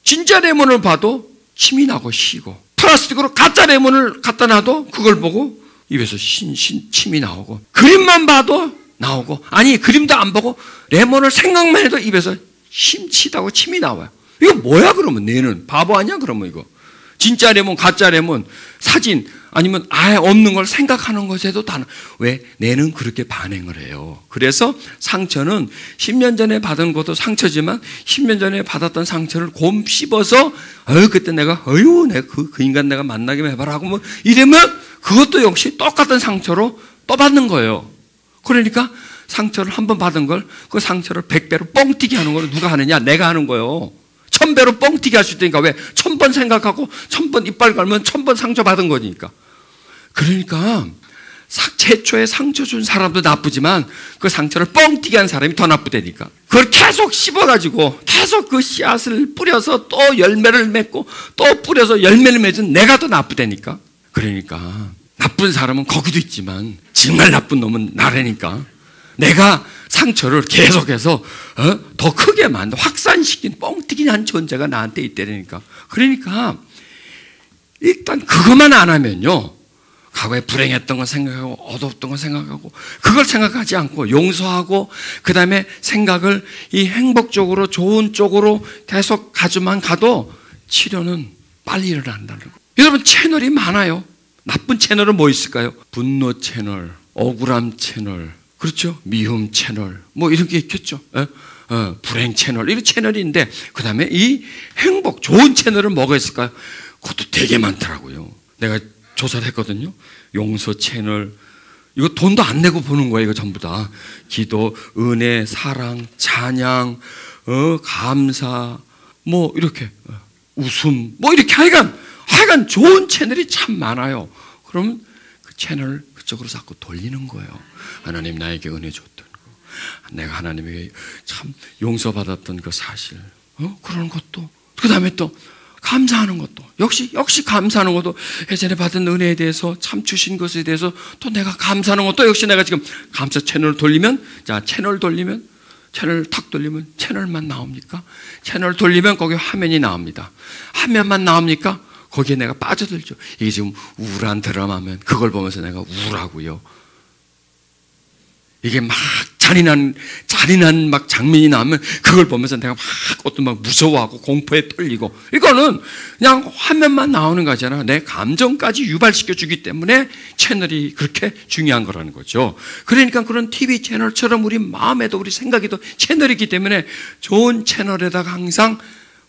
진짜 레몬을 봐도 침이 나고 쉬고 플라스틱으로 가짜 레몬을 갖다 놔도 그걸 보고 입에서 침이 나오고 그림만 봐도 나오고 아니 그림도 안 보고 레몬을 생각만 해도 입에서 심치다고 침이 나와요. 이거 뭐야 그러면 뇌는 바보 아니야 그러면 이거 진짜 레몬 가짜 레몬 사진 아니면 아예 없는 걸 생각하는 것에도 왜 뇌는 그렇게 반응을 해요. 그래서 상처는 10년 전에 받은 것도 상처지만 10년 전에 받았던 상처를 곰 씹어서 그때 내가 그 인간 내가 만나게 해봐라 하고 뭐 이러면 그것도 역시 똑같은 상처로 또 받는 거예요. 그러니까 상처를 한 번 받은 걸 그 상처를 100배로 뻥튀기 하는 걸 누가 하느냐? 내가 하는 거예요. 1000배로 뻥튀기 할 수 있으니까 왜? 1000번 생각하고 1000번 이빨 갈면 1000번 상처 받은 거니까. 그러니까 최초에 상처 준 사람도 나쁘지만 그 상처를 뻥튀기 한 사람이 더 나쁘다니까. 그걸 계속 씹어가지고 계속 그 씨앗을 뿌려서 또 열매를 맺고 또 뿌려서 열매를 맺은 내가 더 나쁘다니까. 그러니까 나쁜 사람은 거기도 있지만 정말 나쁜 놈은 나라니까. 내가 상처를 계속해서 더 크게 만들어 확산시킨 뻥튀기 한 존재가 나한테 있다니까. 그러니까 일단 그것만 안 하면요. 과거에 불행했던 거 생각하고 어둡던 거 생각하고 그걸 생각하지 않고 용서하고 그 다음에 생각을 이 행복 쪽으로 좋은 쪽으로 계속 가져만 가도 치료는 빨리 일어난다는 거. 여러분 채널이 많아요. 나쁜 채널은 뭐 있을까요? 분노 채널, 억울함 채널, 그렇죠? 미움 채널, 뭐 이런 게 있겠죠. 불행 채널, 이런 채널인데 그 다음에 이 행복, 좋은 채널은 뭐가 있을까요? 그것도 되게 많더라고요. 내가 조사를 했거든요. 용서 채널, 이거 돈도 안 내고 보는 거예요. 이거 전부 다 기도, 은혜, 사랑, 찬양, 감사, 뭐 이렇게 웃음, 뭐 이렇게 하여간 좋은 채널이 참 많아요. 그러면 그 채널을 그쪽으로 자꾸 돌리는 거예요. 하나님 나에게 은혜 줬던 거, 내가 하나님에게 참 용서받았던 그 사실, 그런 것도, 그 다음에 또 감사하는 것도, 역시 감사하는 것도 예전에 받은 은혜에 대해서 참 주신 것에 대해서 또 내가 감사하는 것도 역시 내가 지금 감사 채널을 돌리면, 자 채널 돌리면, 채널 탁 돌리면 채널만 나옵니까? 채널 돌리면 거기 화면이 나옵니다. 화면만 나옵니까? 거기에 내가 빠져들죠. 이게 지금 우울한 드라마면 그걸 보면서 내가 우울하고요. 이게 막 잔인한 막 장면이 나오면 그걸 보면서 내가 막 무서워하고 공포에 떨리고, 이거는 그냥 화면만 나오는 거잖아. 내 감정까지 유발시켜 주기 때문에 채널이 그렇게 중요한 거라는 거죠. 그러니까 그런 TV 채널처럼 우리 마음에도 우리 생각에도 채널이기 때문에 좋은 채널에다가 항상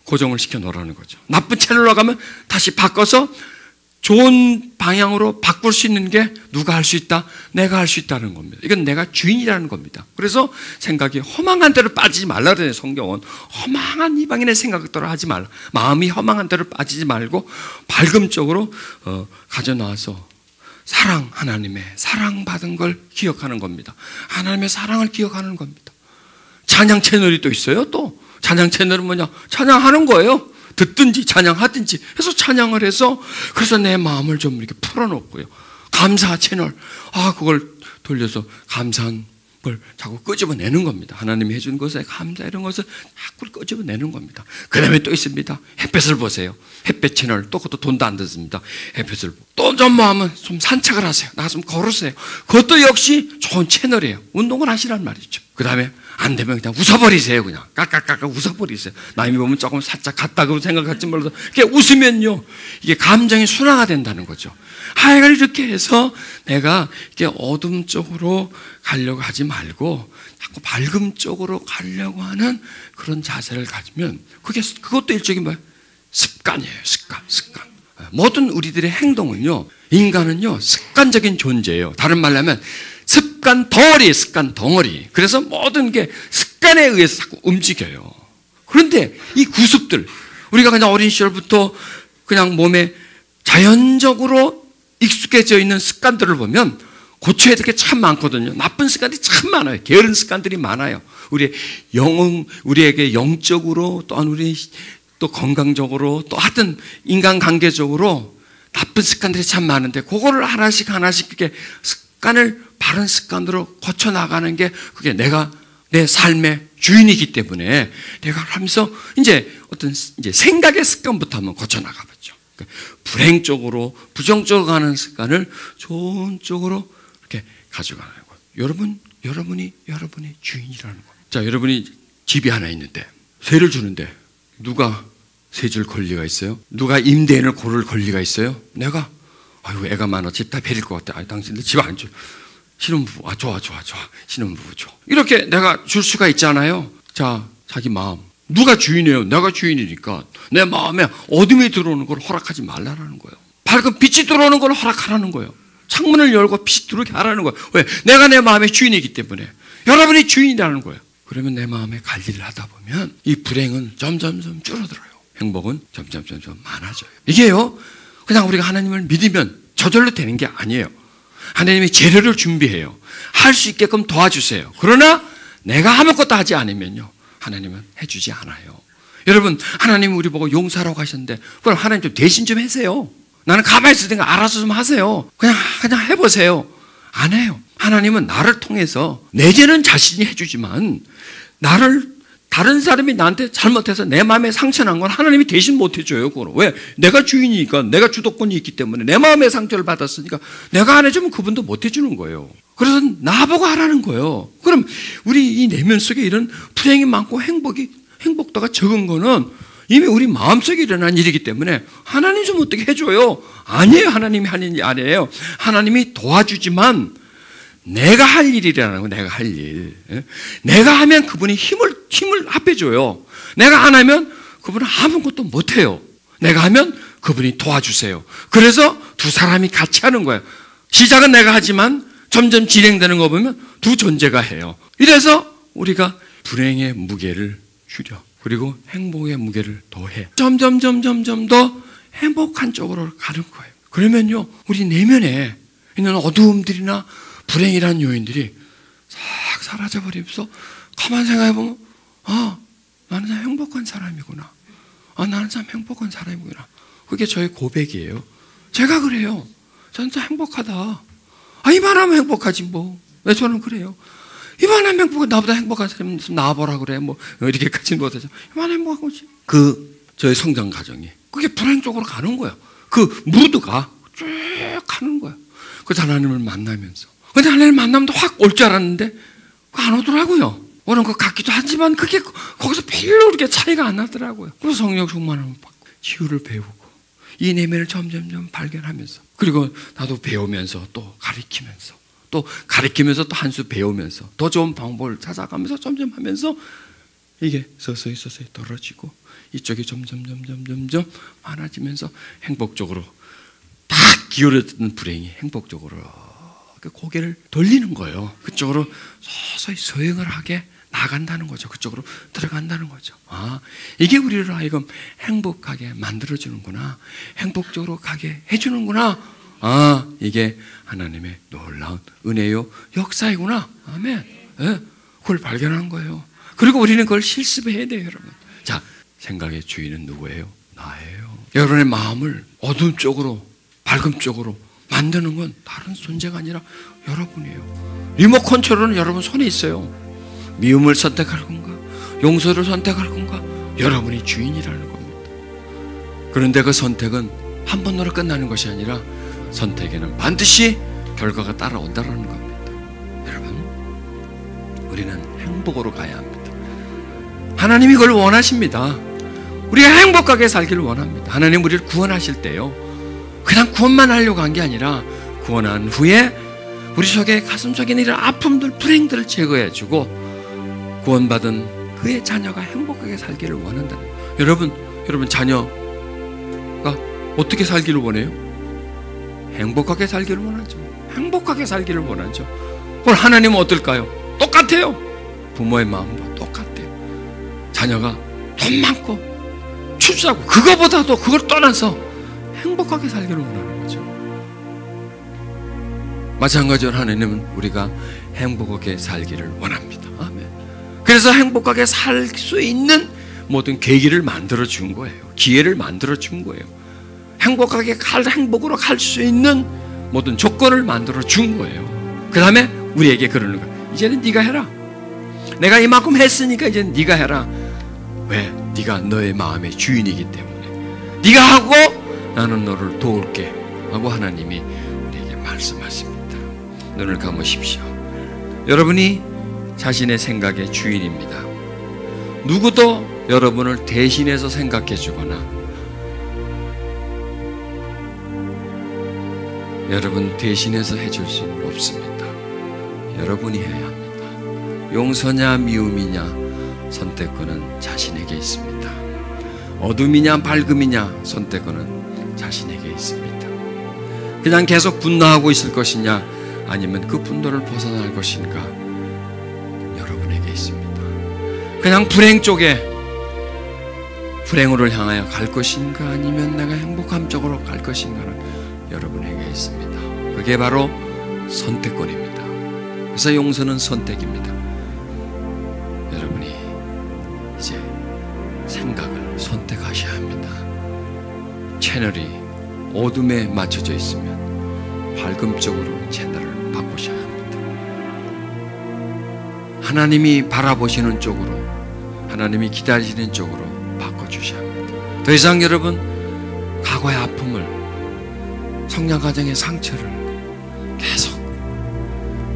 고정을 시켜 놓으라는 거죠. 나쁜 채널로 가면 다시 바꿔서 좋은 방향으로 바꿀 수 있는 게 누가 할 수 있다? 내가 할 수 있다는 겁니다. 이건 내가 주인이라는 겁니다. 그래서 생각이 허망한 대로 빠지지 말라 그래요. 성경은 허망한 이방인의 생각대로 하지 말라. 마음이 허망한 대로 빠지지 말고 밝음 쪽으로 가져나와서 하나님의 사랑받은 걸 기억하는 겁니다. 하나님의 사랑을 기억하는 겁니다. 찬양 채널이 또 있어요. 또 찬양 채널은 뭐냐? 찬양하는 거예요. 듣든지 찬양하든지 해서 찬양을 해서, 그래서 내 마음을 좀 이렇게 풀어놓고요. 감사 채널, 그걸 돌려서 감사한 그걸 자꾸 끄집어내는 겁니다. 하나님이 해준 것에 감사 이런 것을 자꾸 끄집어내는 겁니다. 그 다음에 또 있습니다. 햇볕을 보세요. 햇볕 채널 또 그것도 돈도 안 듣습니다. 햇볕을 또 좀 뭐하면 좀 산책을 하세요. 나가서 좀 걸으세요. 그것도 역시 좋은 채널이에요. 운동을 하시란 말이죠. 그 다음에 안 되면 그냥 웃어버리세요. 그냥 깍깍깍깍 웃어버리세요. 남이 보면 조금 살짝 같다고 생각할지 몰라도 이렇게 웃으면요 이게 감정이 순화가 된다는 거죠. 하여간 이렇게 해서 내가 이렇게 어둠 쪽으로 가려고 하지 말고 자꾸 밝음 쪽으로 가려고 하는 그런 자세를 가지면 그것도 일종의 뭐예요? 습관이에요. 습관. 모든 우리들의 행동은요, 인간은요 습관적인 존재예요. 다른 말로 하면 습관 덩어리. 그래서 모든 게 습관에 의해서 자꾸 움직여요. 그런데 이 구습들, 우리가 그냥 어린 시절부터 그냥 몸에 자연적으로 익숙해져 있는 습관들을 보면 고쳐야 될 게 참 많거든요. 나쁜 습관들이 참 많아요. 게으른 습관들이 많아요. 우리에게 영적으로 또한 우리 또 건강적으로 또 하여튼 인간관계적으로 나쁜 습관들이 참 많은데 그거를 하나씩 그게 바른 습관으로 고쳐 나가는 게 그게 내가 내 삶의 주인이기 때문에 내가 하면서 이제 생각의 습관부터 한번 고쳐 나가봤죠. 그러니까 불행 쪽으로 부정적으로 가는 습관을 좋은 쪽으로 이렇게 가져가는 거예요. 여러분이 주인이라는 거예요. 자, 여러분이 집이 하나 있는데 세를 주는데 누가 세 줄 권리가 있어요? 누가 임대인을 고를 권리가 있어요? 내가 아유 애가 많아 집 다 베릴 것 같아. 당신들 집 안 줘. 신혼부부 좋아 신혼부부 줘. 이렇게 내가 줄 수가 있잖아요. 자, 자기 마음 누가 주인이에요? 내가 주인이니까 내 마음에 어둠이 들어오는 걸 허락하지 말라는 거예요. 밝은 빛이 들어오는 걸 허락하라는 거예요. 창문을 열고 빛이 들어오게 하라는 거예요. 왜? 내가 내 마음의 주인이기 때문에. 여러분이 주인이라는 거예요. 그러면 내 마음의 관리를 하다 보면 이 불행은 점점 줄어들어요. 행복은 점점 많아져요. 이게요, 그냥 우리가 하나님을 믿으면 저절로 되는 게 아니에요. 하나님이 재료를 준비해요. 할 수 있게끔 도와주세요. 그러나 내가 아무것도 하지 않으면요, 하나님은 해주지 않아요. 여러분, 하나님이 우리 보고 용서하라고 하셨는데 그럼 하나님 좀 대신 좀 해주세요. 나는 가만히 있을 테니까 알아서 좀 하세요. 그냥 해보세요. 안 해요. 하나님은 나를 통해서 내 죄는 자신이 해주지만 다른 사람이 나한테 잘못해서 내 마음에 상처난 건 하나님이 대신 못 해줘요. 그걸. 왜? 내가 주인이니까, 내가 주도권이 있기 때문에 내 마음에 상처를 받았으니까 내가 안 해주면 그분도 못 해주는 거예요. 그래서 나보고 하라는 거예요. 그럼 우리 이 내면 속에 이런 불행이 많고 행복도가 적은 거는 이미 우리 마음속에 일어난 일이기 때문에 하나님 좀 어떻게 해줘요? 아니에요. 하나님이 하는 일이 아니에요. 하나님이 도와주지만 내가 할 일이라는 거, 내가 할 일. 내가 하면 그분이 힘을 합해줘요. 내가 안 하면 그분은 아무것도 못해요. 내가 하면 그분이 도와주세요. 그래서 두 사람이 같이 하는 거예요. 시작은 내가 하지만 점점 진행되는 거 보면 두 존재가 해요. 이래서 우리가 불행의 무게를 줄여. 그리고 행복의 무게를 더해. 점점 더 행복한 쪽으로 가는 거예요. 그러면요, 우리 내면에 있는 어두움들이나 불행이라는 요인들이 싹 사라져버리면서 가만 생각해보면 나는 참 행복한 사람이구나. 나는 참 행복한 사람이구나. 그게 저의 고백이에요. 제가 그래요. 저는 참 행복하다. 이만하면 행복하지 뭐. 왜 저는 그래요. 이만하면 행복한, 나보다 행복한 사람이 있으면 나와보라 그래. 뭐 이렇게까지는 못하죠. 이만하면 행복한 거지. 저의 성장 과정이 그게 불행 쪽으로 가는 거예요. 그 무드가 쭉 가는 거예요. 그래서 하나님을 만나면서. 근데 하나님을 만나면 확 올 줄 알았는데 안 오더라고요. 오는 것 같기도 하지만 그게 거기서 별로 그렇게 차이가 안 나더라고요. 그래서 성령 충만함을 받고 치유를 배우고 이 내면을 점점 발견하면서, 그리고 나도 배우면서 또 가르치면서 또 한 수 배우면서 더 좋은 방법을 찾아가면서 점점 하면서 이게 서서히 떨어지고 이쪽이 점점 많아지면서 행복적으로 다 기울어진 불행이 행복적으로 고개를 돌리는 거예요. 그쪽으로 서서히 서행을 하게 나간다는 거죠. 그쪽으로 들어간다는 거죠. 이게 우리를 하여금 행복하게 만들어주는구나. 행복적으로 가게 해주는구나. 이게 하나님의 놀라운 은혜요 역사이구나. 아멘. 그걸 발견한 거예요. 그리고 우리는 그걸 실습해야 돼요, 여러분. 자, 생각의 주인은 누구예요? 나예요. 여러분의 마음을 어둠 쪽으로, 밝음 쪽으로 만드는 건 다른 존재가 아니라 여러분이에요. 리모컨 컨트롤은 여러분 손에 있어요. 미움을 선택할 건가? 용서를 선택할 건가? 여러분이 주인이라는 겁니다. 그런데 그 선택은 한 번으로 끝나는 것이 아니라 선택에는 반드시 결과가 따라온다는 겁니다. 여러분, 우리는 행복으로 가야 합니다. 하나님이 그걸 원하십니다. 우리가 행복하게 살기를 원합니다. 하나님 우리를 구원하실 때요, 그냥 구원만 하려고 한 게 아니라 구원한 후에 우리 속에 가슴속에 있는 이런 아픔들, 불행들을 제거해주고 구원받은 그의 자녀가 행복하게 살기를 원한다는 거예요. 여러분 자녀가 어떻게 살기를 원해요? 행복하게 살기를 원하죠. 행복하게 살기를 원하죠. 그럼 하나님은 어떨까요? 똑같아요. 부모의 마음도 똑같아요. 자녀가 돈 많고 출세하고 그거보다도 그걸 떠나서 행복하게 살기를 원하는 거죠. 마찬가지로 하나님은 우리가 행복하게 살기를 원합니다. 아멘. 그래서 행복하게 살 수 있는 모든 계기를 만들어 준 거예요. 기회를 만들어 준 거예요. 행복으로 갈 수 있는 모든 조건을 만들어 준 거예요. 그 다음에 우리에게 그러는 거예요. 이제는 네가 해라. 내가 이만큼 했으니까 이제는 네가 해라. 왜? 네가 너의 마음의 주인이기 때문에. 네가 하고 나는 너를 도울게 하고 하나님이 우리에게 말씀하십니다. 눈을 감으십시오. 여러분이 자신의 생각의 주인입니다. 누구도 여러분을 대신해서 생각해 주거나 여러분 대신해서 해줄 수는 없습니다. 여러분이 해야 합니다. 용서냐 미움이냐 선택권은 자신에게 있습니다. 어둠이냐 밝음이냐 선택권은 자신에게 있습니다. 그냥 계속 분노하고 있을 것이냐 아니면 그 분노를 벗어날 것인가 여러분에게 있습니다. 그냥 불행 쪽에 불행으로 향하여 갈 것인가 아니면 내가 행복함 쪽으로 갈 것인가는 여러분에게 있습니다. 그게 바로 선택권입니다. 그래서 용서는 선택입니다. 여러분이 이제 생각을 선택하셔야 합니다. 채널이 어둠에 맞춰져 있으면 밝음 쪽으로 채널을 바꾸셔야 합니다. 하나님이 바라보시는 쪽으로, 하나님이 기다리시는 쪽으로 바꿔주셔야 합니다. 더 이상 여러분 과거의 아픔을, 성장 과정의 상처를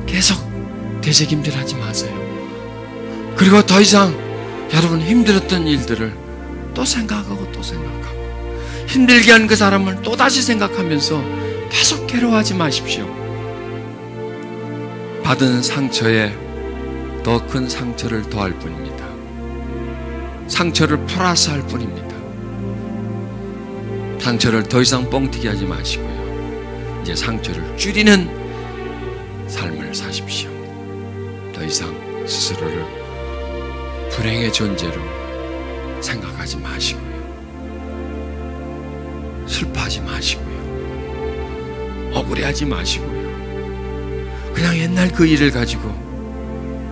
계속 되새김질하지 마세요. 그리고 더 이상 여러분 힘들었던 일들을 또 생각하고 또 생각하고 힘들게 한 그 사람을 또 다시 생각하면서 계속 괴로워하지 마십시오. 받은 상처에 더 큰 상처를 더할 뿐입니다. 상처를 플러스 할 뿐입니다. 상처를 더 이상 뻥튀기 하지 마시고요. 이제 상처를 줄이는 삶을 사십시오. 더 이상 스스로를 불행의 존재로 생각하지 마시고요. 슬퍼하지 마시고요. 억울해하지 마시고요. 그냥 옛날 그 일을 가지고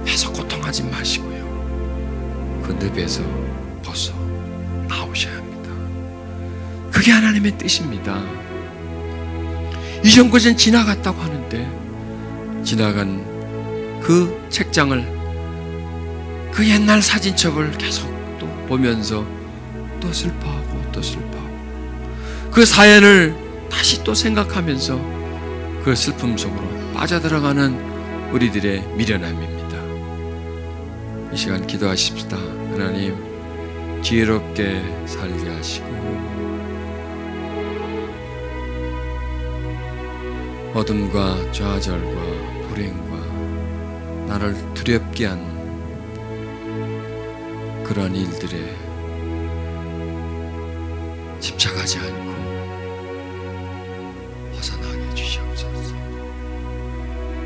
계속 고통하지 마시고요. 그 늪에서 벗어 나오셔야 합니다. 그게 하나님의 뜻입니다. 이전 것은 지나갔다고 하는데 지나간 그 책장을, 그 옛날 사진첩을 계속 또 보면서 또 슬퍼하고 또 슬퍼하고 그 사연을 다시 또 생각하면서 그 슬픔 속으로 빠져들어가는 우리들의 미련함입니다. 이 시간 기도하십시다. 하나님, 지혜롭게 살게 하시고 어둠과 좌절과 불행과 나를 두렵게 한 그런 일들에 집착하지 않고 벗어나게 해주시옵소서.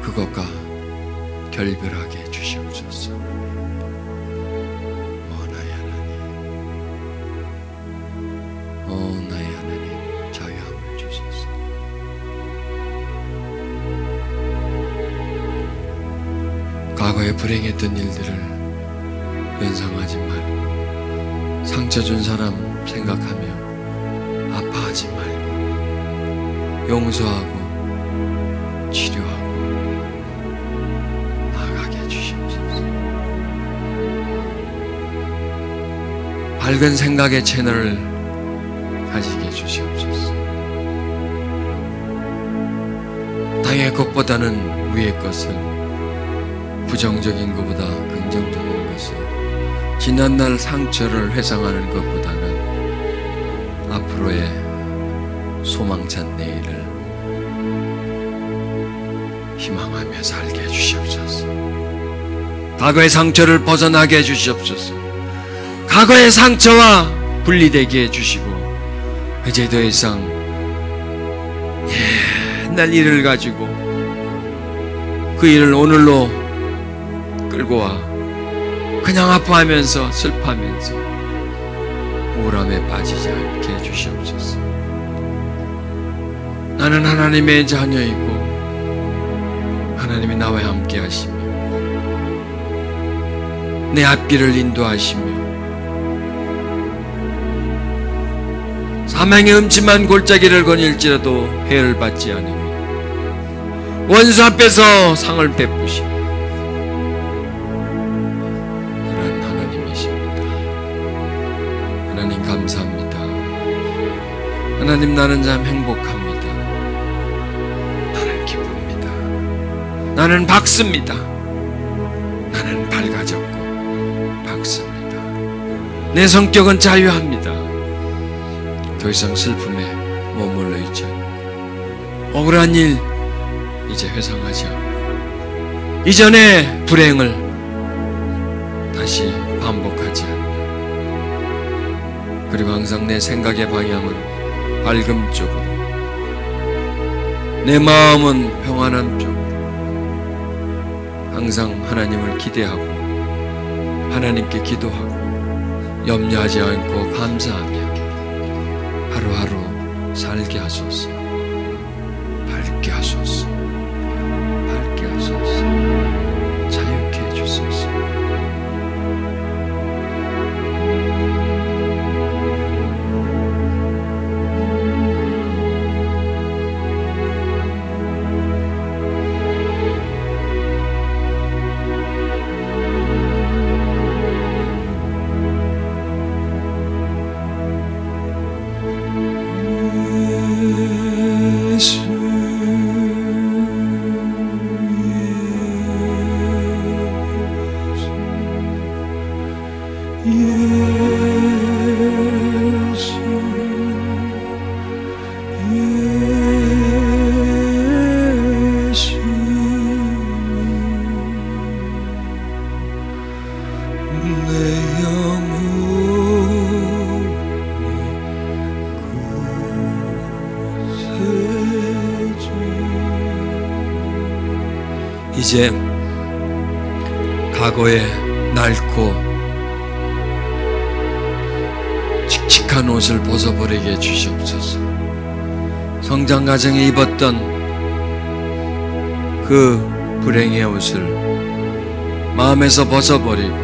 그것과 결별하게 해주시옵소서. 나의 하나님, 나의 하나님, 자유함을 주소서. 과거에 불행했던 일들을 연상하지 말고 상처 준 사람 생각하며 아파하지 말고 용서하고 치료하고 나가게 해주시옵소서. 밝은 생각의 채널을 가지게 해주시옵소서. 땅의 것보다는 위의 것을, 부정적인 것보다 긍정적인 것을, 지난날 상처를 회상하는 것보다는 앞으로의 소망찬 내일을 희망하며 살게 해주시옵소서. 과거의 상처를 벗어나게 해주시옵소서. 과거의 상처와 분리되게 해주시고 이제 더 이상 옛날 일을 가지고 그 일을 오늘로 끌고 와 그냥 아파하면서 슬퍼하면서 우울함에 빠지지 않게 해주시옵소서. 나는 하나님의 자녀이고 하나님이 나와 함께 하시며 내 앞길을 인도하시며 사망의 음침한 골짜기를 거닐지라도 해를 받지 않으며 원수 앞에서 상을 베푸시며 그런 하나님이십니다. 하나님 감사합니다. 하나님, 나는 참 행복합니다. 나는 기쁩니다. 나는 밝습니다. 나는 밝아졌고 밝습니다. 내 성격은 자유합니다. 더 이상 슬픔에 머물러 있지 않고 억울한 일 이제 회상하지 않고 이전의 불행을 다시 반복하지 않고, 그리고 항상 내 생각의 방향은 밝음 쪽으로, 내 마음은 평안함 쪽으로 항상 하나님을 기대하고 하나님께 기도하고 염려하지 않고 감사하며 하루하루 살게 하소서. 밝게 하소서. 밝게 하소서. 자유케 해주소서. 이제 과거의 낡고 칙칙한 옷을 벗어버리게 해주시옵소서. 성장 과정에 입었던 그 불행의 옷을 마음에서 벗어버리고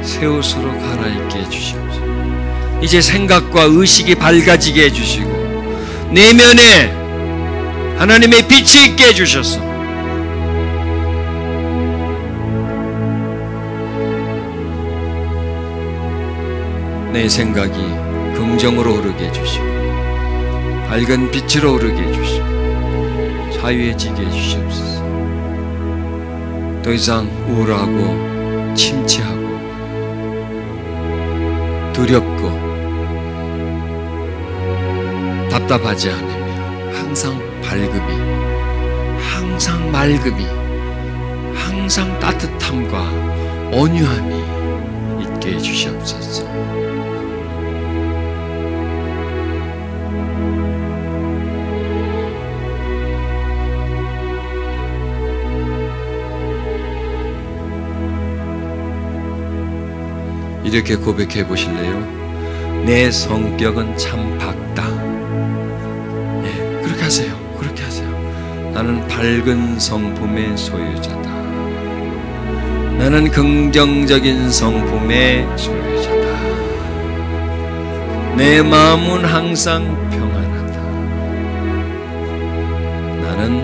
새 옷으로 갈아입게 해주시옵소서. 이제 생각과 의식이 밝아지게 해주시고 내면에 하나님의 빛이 있게 해주셔서 내 생각이 긍정으로 흐르게 해주시고 밝은 빛으로 흐르게 해주시고 자유해지게 해주시옵소서. 더 이상 우울하고 침체하고 두렵고 답답하지 않으며 항상 밝음이, 항상 맑음이, 항상 따뜻함과 온유함이 있게 해주시옵소서. 이렇게 고백해 보실래요? 내 성격은 참 밝다. 예, 그렇게 하세요. 그렇게 하세요. 나는 밝은 성품의 소유자다. 나는 긍정적인 성품의 소유자다. 내 마음은 항상 평안하다. 나는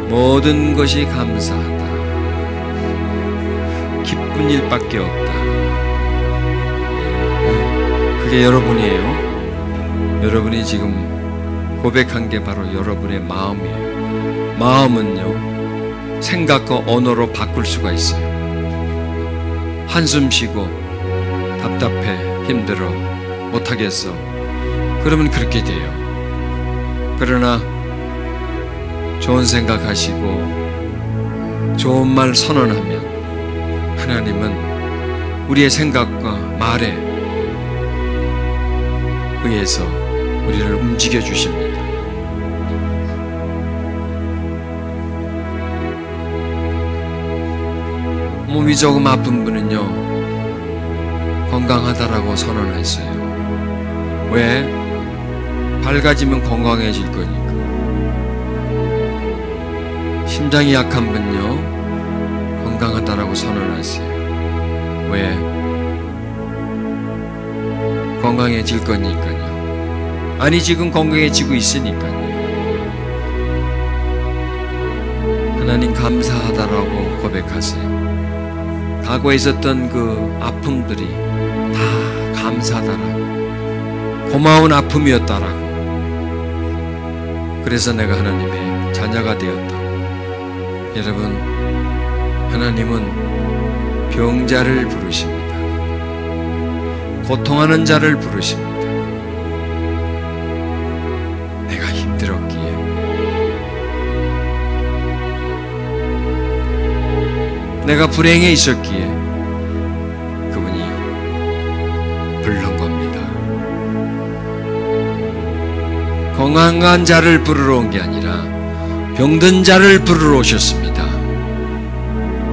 모든 것이 감사하다. 기쁜 일밖에 없다. 그게 여러분이에요. 여러분이 지금 고백한 게 바로 여러분의 마음이에요. 마음은요, 생각과 언어로 바꿀 수가 있어요. 한숨 쉬고 답답해, 힘들어, 못하겠어. 그러면 그렇게 돼요. 그러나 좋은 생각하시고 좋은 말 선언하면 하나님은 우리의 생각과 말에 의해서 우리를 움직여 주십니다. 몸이 조금 아픈 분은요, 건강하다라고 선언했어요. 왜? 밝아지면 건강해질 거니까. 심장이 약한 분요, 건강하다라고 선언했어요. 왜? 건강해질 거니까요. 아니, 지금 건강해지고 있으니까요. 하나님 감사하다라고 고백하세요. 과거에 있었던 그 아픔들이 다 감사하다라고, 고마운 아픔이었다라고. 그래서 내가 하나님의 자녀가 되었다. 여러분, 하나님은 병자를 부르십니다. 고통하는 자를 부르십니다. 내가 힘들었기에, 내가 불행해 있었기에 그분이 부른 겁니다. 건강한 자를 부르러 온 게 아니라 병든 자를 부르러 오셨습니다.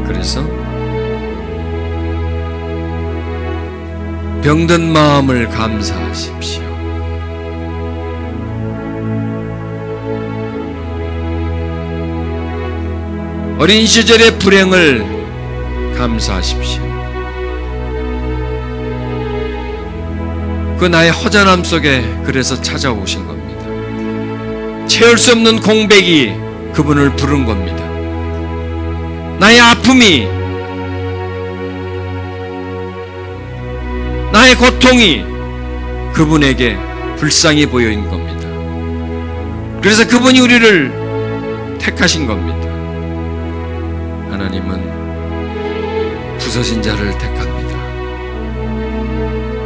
그래서 병든 마음을 감사하십시오. 어린 시절의 불행을 감사하십시오. 그 나의 허전함 속에 그래서 찾아오신 겁니다. 채울 수 없는 공백이 그분을 부른 겁니다. 나의 아픔이, 나의 고통이 그분에게 불쌍히 보여인 겁니다. 그래서 그분이 우리를 택하신 겁니다. 하나님은 부서진 자를 택합니다.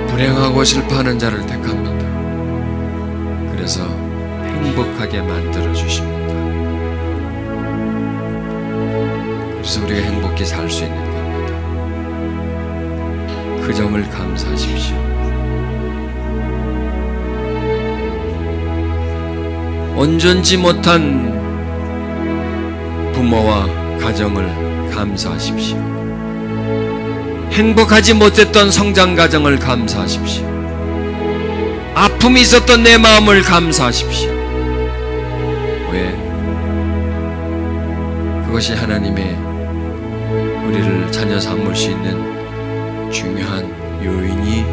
불행하고 실패하는 자를 택합니다. 그래서 행복하게 만들어 주십니다. 그래서 우리가 행복히 살 수 있는 겁니다. 그 점을 감사하십시오. 온전치 못한 부모와 가정을 감사하십시오. 행복하지 못했던 성장 과정을 감사하십시오. 아픔이 있었던 내 마음을 감사하십시오. 왜? 그것이 하나님의 우리를 자녀 삼을 수 있는 중요한 요인이